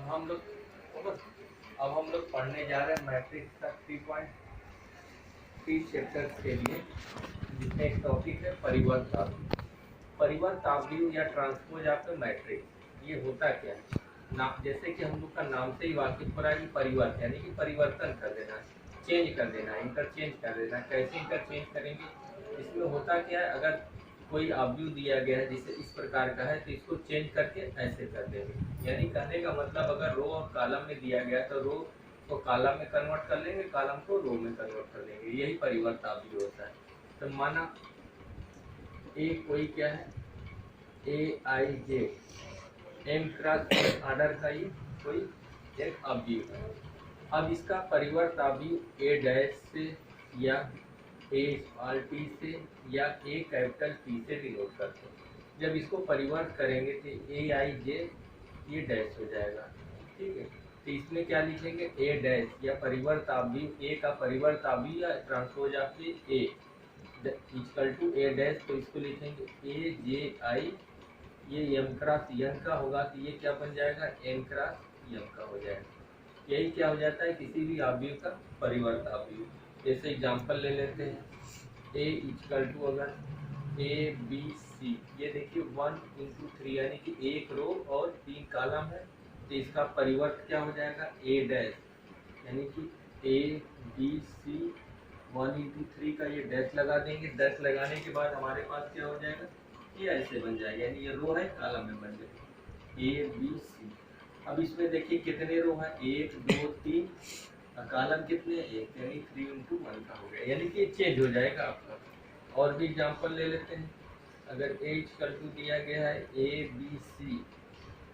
हम लोग अब हम लोग पढ़ने जा रहे हैं मैट्रिक्स का 3.3 चैप्टर के लिए, जिसमें एक टॉपिक है परिवर्त आव्यूह। परिवर्त आव्यूह या ट्रांसपोज ऑफ द मैट्रिक्स, ये होता क्या है ना, जैसे कि हम लोग का नाम से ही वाकिफ हो रहा है कि परिवर्त यानी कि परिवर्तन कर देना, चेंज कर देना, इंटरचेंज कर देना। कैसे इंटरचेंज करेंगे, इसमें होता क्या है, अगर कोई आव्यूह दिया गया है जिसे इस प्रकार का है तो इसको चेंज करके ऐसे कर देंगे। यानी कहने का मतलब अगर रो और कॉलम में दिया गया तो रो को कॉलम में कन्वर्ट कर लेंगे, कॉलम को रो में कन्वर्ट कर लेंगे, यही परिवर्त आव्यूह होता है। तो माना ए कोई क्या है, ए आई जे एम क्रॉस ऑर्डर का ये कोई एक आव्यूह है। अब इसका परिवर्त आव्यूह ए डैश से या ए स्मॉल टी से या ए कैपिटल पी से डिनोट करते हैं। जब इसको परिवर्त करेंगे तो ए आई जे ये डैश हो जाएगा, ठीक है। तो इसमें क्या लिखेंगे, ए डैश या परिवर्त आव्यूह, ए का परिवर्त आव्यूह या transpose of A equal to A dash, तो इसको लिखेंगे ए जे आई, ये एम क्रॉस एन का होगा तो ये क्या बन जाएगा, एन क्रॉस एम का हो जाएगा। यही क्या हो जाता है किसी भी आव्यूह का परिवर्त आव्यूह। जैसे एग्जांपल ले लेते हैं, ए इक्वल टू अगर ए बी सी, ये देखिए 1 into 3 यानी कि एक रो और 3 कॉलम है, तो इसका परिवर्त क्या हो जाएगा, ए डैश, यानी कि ए बी सी 1 into 3 का ये डैश लगा देंगे। डैश लगाने के बाद हमारे पास क्या हो जाएगा, ये ऐसे बन जाएगा, यानी ये रो है कॉलम में बन जाएगा ए बी सी। अब इसमें देखिए कितने रो है, 1 2 3, कॉलम कितने, एक, यानी 3 into 1 का हो गया, यानी कि चेंज हो जाएगा आपका। और भी एग्जांपल ले लेते हैं, अगर ए इक्वल टू दिया गया है A B C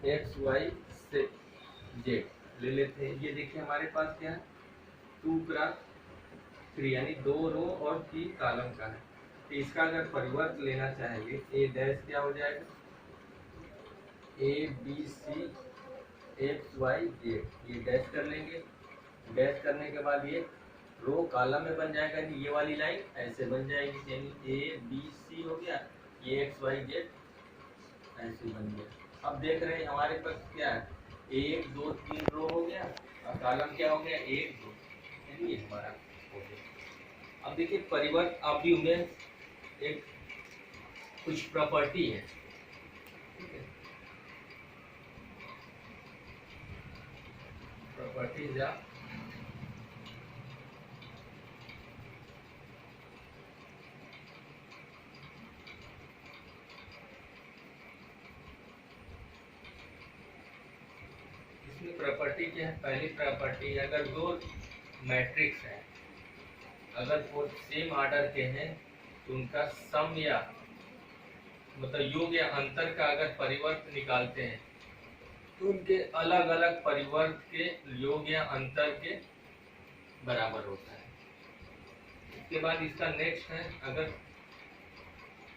X Y से जेड ले लेते हैं। ये देखिए हमारे पास क्या है 2 क्रॉस 3 यानी 2 रो और 3 कॉलम का है। तो इसका अगर परिवर्त लेना चाहेंगे, ए डैश क्या हो जाएगा, A B C X Y Z, ये डैश कर लेंगे। डैश करने के बाद ये रो कॉलम में बन जाएगा, ये वाली लाइन ऐसे बन जाएगी, यानी ए बी सी हो गया, ये एक्स वाई जेड ऐसे बन गया। अब देख रहे हैं हमारे पास क्या है, 1 2 3 रो हो गया और कॉलम क्या हो गया 1 2, यानी ये हमारा हो गया। अब देखिए परिवर्त आव्यूह में एक कुछ प्रॉपर्टी है, ठीक है, प्रॉपर्टीज या प्रॉपर्टी क्या है, पहली प्रॉपर्टी, अगर दो मैट्रिक्स हैं, अगर वो सेम ऑर्डर के हैं तो उनका सम या मतलब योग या अंतर का अगर परिवर्त निकालते हैं तो उनके अलग अलग परिवर्त के योग या अंतर के बराबर होता है। इसके बाद इसका नेक्स्ट है, अगर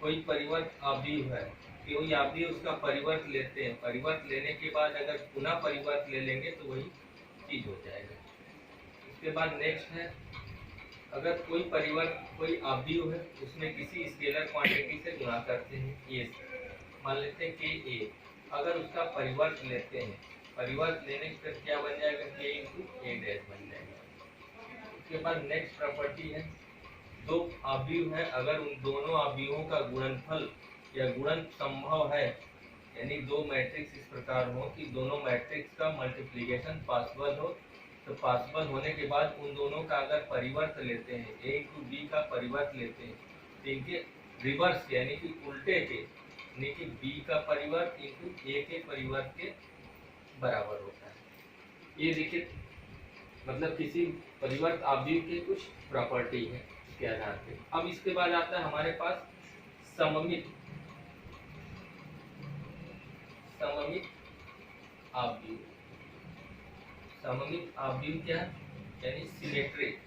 कोई परिवर्त आव्यूह है, कोई आव्यूह उसका परिवर्त लेते हैं, परिवर्त लेने के बाद अगर पुनः परिवर्त ले लेंगे तो वही चीज हो जाएगा। उसके बाद नेक्स्ट है, अगर कोई परिवर्त कोई आव्यूह है उसमें किसी स्केलर क्वांटिटी से गुणा करते हैं, ये मान लेते हैं के ए, अगर उसका परिवर्त लेते हैं, परिवर्त लेने पर क्या बन जाएगा, के इंटू ए डैश बन जाएगा। उसके बाद नेक्स्ट प्रॉपर्टी है, दो आव्यूह है, अगर उन दोनों आव्यूहों का गुणनफल या गुणन संभव है, यानी दो मैट्रिक्स इस प्रकार हो कि दोनों मैट्रिक्स का मल्टीप्लिकेशन पॉसिबल हो, तो पॉसिबल होने के बाद उन दोनों का अगर परिवर्त लेते हैं, ए इंटू बी का परिवर्त लेते हैं, तो इनके रिवर्स यानी कि उल्टे के, यानी कि बी का परिवर्त इंटू ए के परिवर्त के बराबर होता है। ये देखिए मतलब किसी परिवर्त आव्यूह की कुछ प्रॉपर्टी है इसके आधार पे। अब इसके बाद आता है हमारे पास सममित आव्यूह। सममित आव्यूह क्या है, यानी सिमेट्रिक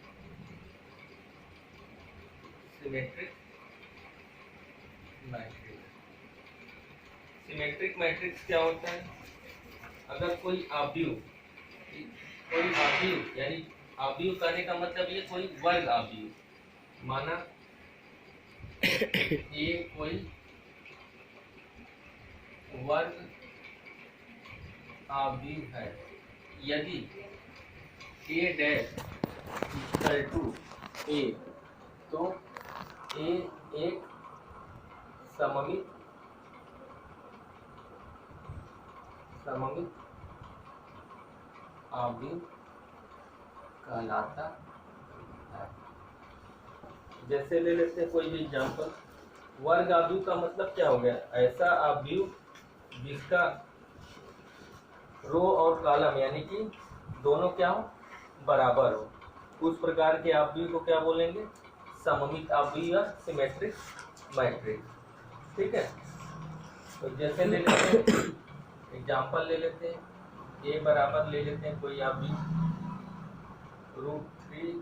मैट्रिक्स। सिमेट्रिक मैट्रिक्स क्या होता है, अगर कोई आव्यूह यानी आव्यूह करने का मतलब ये कोई वर्ग आव्यूह, माना ये कोई वर्ग आव्यूह है, यदि ए डैश इक्वल टू ए, तो ए एक सममित आव्यूह कहलाता है। जैसे ले लेते हैं कोई भी एग्जांपल, वर्ग आव्यूह का मतलब क्या हो गया? ऐसा आव्यूह जिसका रो और कॉलम यानी कि दोनों क्या हो? बराबर हो, उस प्रकार के आव्यूह को क्या बोलेंगे? सममित आव्यूह या सिमेट्रिक मैट्रिक्स। ठीक है, तो जैसे ले लेते हैं एग्जांपल ले लेते हैं, ए बराबर ले लेते हैं कोई आव्यूह √3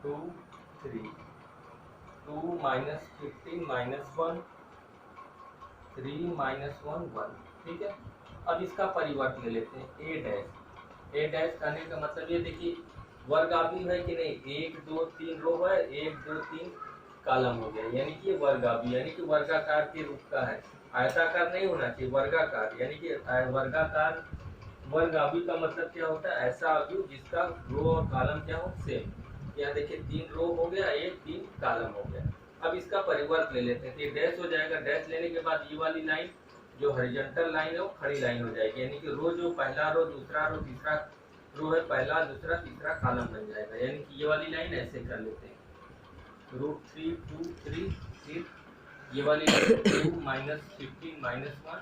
2 3 2 -15 -1 3 -1 1। ठीक है, अब इसका परिवर्त ले लेते हैं ए डैश। ए डैश कहने का मतलब ये देखिए वर्ग आव्यूह है कि नहीं, 1 2 3 रो है, 1 2 3 कॉलम हो गया, यानी कि ये वर्ग आव्यूह यानी कि वर्गाकार के रूप का है, आयताकार नहीं होना चाहिए, वर्गाकार यानी कि वर्गाकार। वर्ग आव्यूह का मतलब क्या होता है? ऐसा आव्यूह जिसका रो और कॉलम क्या हो? सेम। यहाँ देखिए 3 रो हो गया, 3 कॉलम हो गया। अब इसका परिवर्त ले लेते हैं, तो ये डैश हो जाएगा। डैश लेने के बाद ये वाली लाइन जो हॉरिजॉन्टल लाइन है वो खड़ी लाइन हो जाएगी, यानी कि रो जो पहला रो दूसरा रो तीसरा रो है, पहला दूसरा तीसरा कॉलम बन जाएगा, यानी कि ये वाली लाइन ऐसे कर लेते हैं √3 2 3, फिर ये वाली 2 -15 -1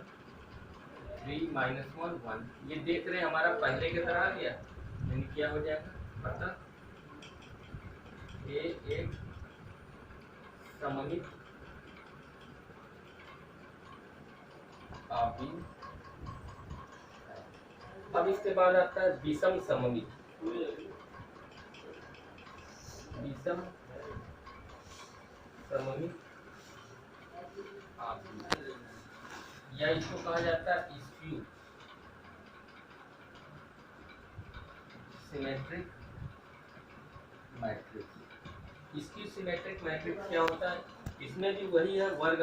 3 -1 1। ये देख रहे हैं हमारा पहले की तरह आ गया, यानी क्या हो जाएगा? अतः ये एक सममित आव्यूह। अब इसके बाद आता है विषम सममित। विषम सममित आव्यूह या इसको कहा जाता है skew symmetric matrix. Skew symmetric matrix क्या होता है? इसमें भी वही है, वर्ग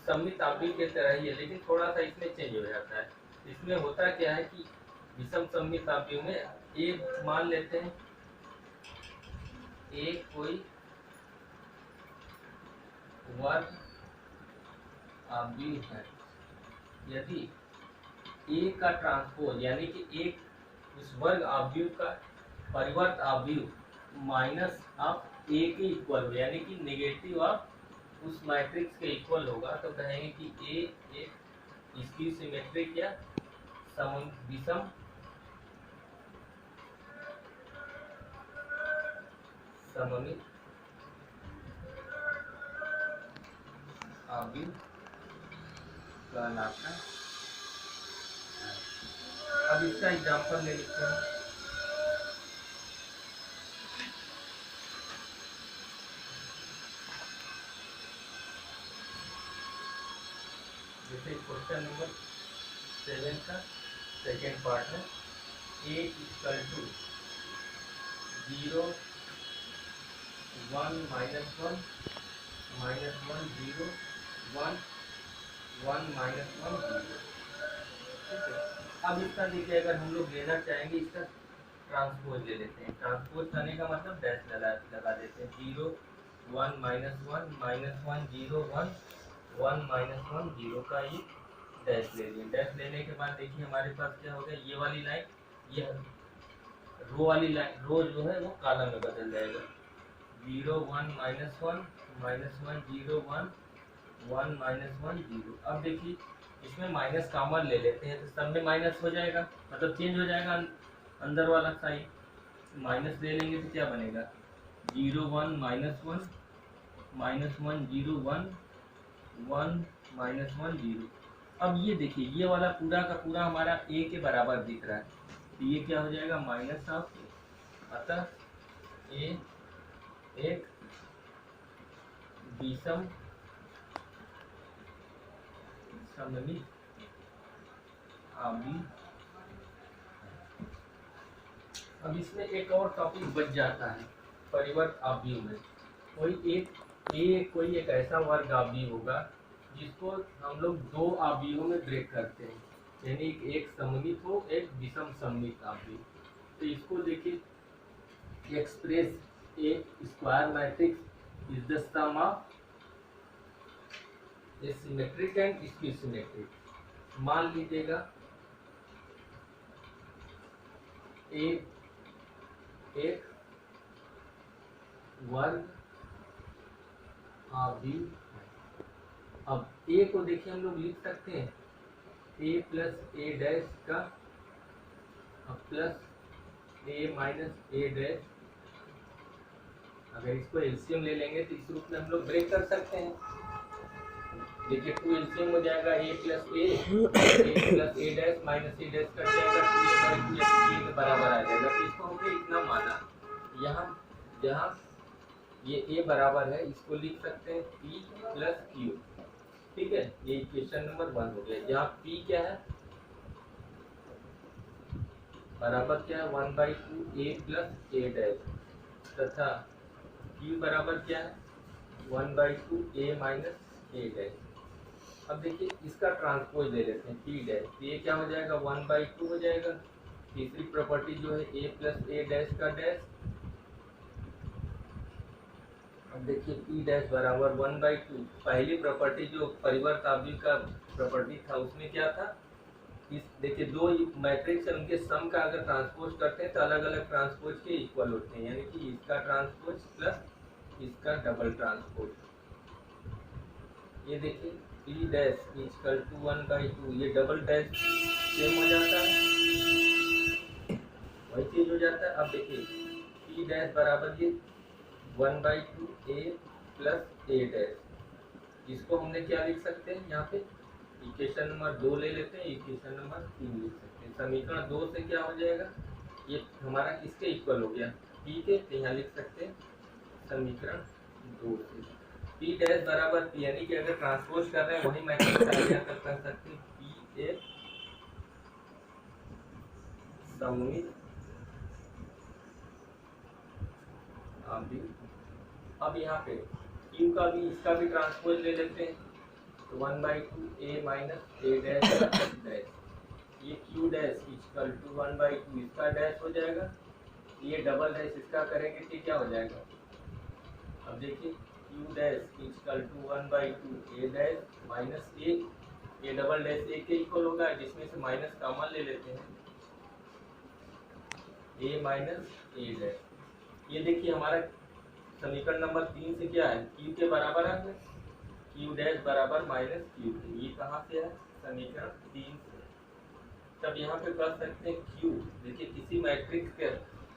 सममित आव्यूह की तरह ही है, लेकिन थोड़ा सा इसमें चेंज हो जाता है। इसमें होता क्या है कि विषम सममित आव्यूह में एक मान लेते हैं, एक कोई वर्ग आव्यूह है, यदि ए का ट्रांसपोज यानी कि एक उस वर्ग आव्यूह का परिवर्त आव्यूह माइनस ऑफ ए के इक्वल हो, यानी कि नेगेटिव ऑफ उस मैट्रिक्स के इक्वल होगा, तो कहेंगे कि ए एक स्क्यू सिमेट्रिक या विषम सममित आव्यूह कहलाता है। अब इसका एग्जांपल ले लेते हैं, जैसे क्वेश्चन नंबर 7 का सेकेंड पार्ट है, ए इक्वल टू 0 1 -1 -1 0 1 1 -1 0। अब इसका देखिए अगर हम लोग लेना चाहेंगे इसका ट्रांसपोज ले लेते हैं। ट्रांसपोज करने का मतलब डैश लगा देते हैं, 0 1 -1 -1 0 1 1 -1 0 का ये डैश ले लिया। डैश लेने के बाद देखिए हमारे पास क्या हो गया, ये वाली लाइन, ये रो वाली लाइन, रो जो है वो कॉलम में बदल जाएगा, 0 1 -1 -1 0 1 1 -1 0। अब देखिए इसमें माइनस कॉमन ले लेते हैं, तो सब में माइनस हो जाएगा, मतलब चेंज हो जाएगा अंदर वाला साइन। माइनस ले लेंगे तो क्या बनेगा, 0 1 -1 -1 0 1 1 -1 0। अब ये देखिए ये वाला पूरा का पूरा हमारा ए के बराबर दिख रहा है, तो ये क्या हो जाएगा, माइनस ऑफ ए। अतः ए एक विषम सममित आव्यूह। अब इसमें एक और टॉपिक बच जाता है परिवर्त आव्यूह में। कोई एक ऐसा वर्ग आव्यूह होगा जिसको हम लोग दो आव्यूहों में ब्रेक करते हैं, यानी एक सममित हो, एक विषम सममित आव्यूह। तो इसको देखिए, express a square matrix is the sum of a symmetric and skew symmetric. मान लीजिएगा ए एक वर्ग आव्यूह है। अब ए को देखिए हम लोग लिख सकते हैं ए प्लस ए डैश का प्लस ए माइनस ए डैश। अगर इसको एलसीएम ले लेंगे तो इस रूप में हम लोग ब्रेक कर सकते हैं। देखिए 2 एलसीएम हो जाएगा ए प्लस ए डैश माइनस ए डैश कट जाएगा, 2a/2 के बराबर आ जाएगा। तो इसको हमने इतना माना, यहाँ जहाँ ये ए बराबर है इसको लिख सकते हैं p प्लस क्यू। ठीक है, ये इक्वेशन नंबर 1 हो गया। जहाँ p क्या है, बराबर क्या है 1/2 a प्लस ए डैश, तथा q बराबर क्या है 1/2 a माइनस ए डैश। अब देखिए इसका ट्रांसपोज ले लेते हैं p डैश, तो ये क्या हो जाएगा 1/2 हो जाएगा। तीसरी प्रॉपर्टी जो है a प्लस ए डैश का डैश। अब देखिए p डैश बराबर 1/2। पहली प्रॉपर्टी जो परिवर्त आव्यूह का प्रॉपर्टी था उसमें क्या था, इस देखिए दो मैट्रिक्स है, उनके सम का अगर ट्रांसपोज करते हैं तो अलग अलग ट्रांसपोज के इक्वल होते हैं, यानी कि इसका ट्रांसपोज प्लस इसका डबल ट्रांसपोज। ये देखिए p डैश इक्वल टू 1/2, ये डबल डैश सेम हो जाता है, वही चीज हो जाता है। अब देखिए p डैश बराबर ये 1/2 a प्लस ए डैश। इसको हमने क्या लिख सकते हैं, यहाँ पे इक्वेशन नंबर 2 ले लेते हैं, इक्वेशन नंबर 3 लिख सकते हैं। समीकरण 2 से क्या हो जाएगा, ये हमारा किसके इक्वल हो गया p के, तो यहाँ लिख सकते हैं समीकरण 2 से p डैश बराबर p, यानी कि अगर ट्रांसपोज कर रहे हैं वही मैट्रिक्स कर सकते हैं p एक सममित आव्यूह। अब यहाँ पे q का भी इसका भी ट्रांसपोज ले लेते हैं, तो 1/2 a minus A dash dash. ये q डैश इक्वल टू 1/2 इसका डैश हो जाएगा, ये डबल डैश इसका करेंगे तो क्या हो जाएगा। अब देखिए q dash equal to 1/2 a dash minus a, ये डबल डैश ए के इक्वल होगा, जिसमें से माइनस कॉमन ले लेते हैं, a माइनस ए डैश। ये देखिए हमारा समीकरण नंबर 3 से क्या है, q के बराबर है, q डैश बराबर माइनस q। ये कहाँ से है, समीकरण 3 से। तब यहाँ पे कर सकते हैं q, देखिए किसी मैट्रिक्स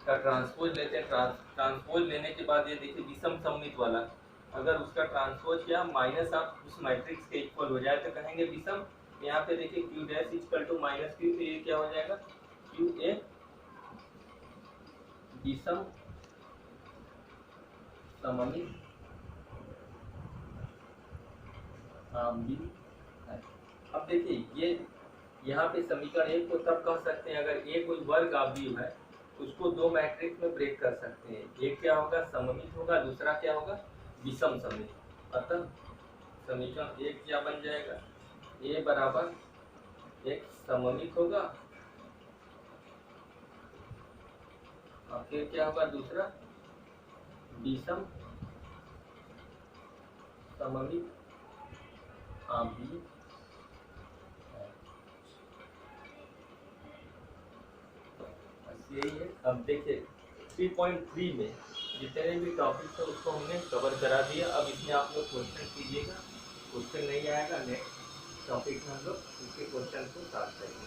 का ट्रांसपोज लेते हैं, ट्रांसपोज लेने के बाद ये देखिए विषम सममित वाला, अगर उसका ट्रांसपोज क्या माइनस आप उस मैट्रिक्स के इक्वल हो जाए तो कहेंगे विषम। यहाँ पे देखिए q dash equal to minus q, तो ये क्या हो जाएगा q ए विषम सममित आव्यूह है। अब देखिए ये यहाँ पे समीकरण 1 को तब कह सकते हैं अगर ए कोई वर्ग आव्यूह है, उसको दो मैट्रिक्स में ब्रेक कर सकते हैं, एक क्या होगा सममित होगा, दूसरा क्या होगा विषम सममित। अतः समीकरण 1 क्या बन जाएगा, ए बराबर एक सममित होगा और फिर क्या होगा दूसरा विषम सममित आव्यूह। यही है। अब देखिए 3.3 में जितने भी टॉपिक थे उसको हमने कवर करा दिया। अब इसमें आप लोग क्वेश्चन कीजिएगा, क्वेश्चन नहीं आएगा नेक्स्ट टॉपिक में हम लोग इसके क्वेश्चन को स्टार्ट करेंगे।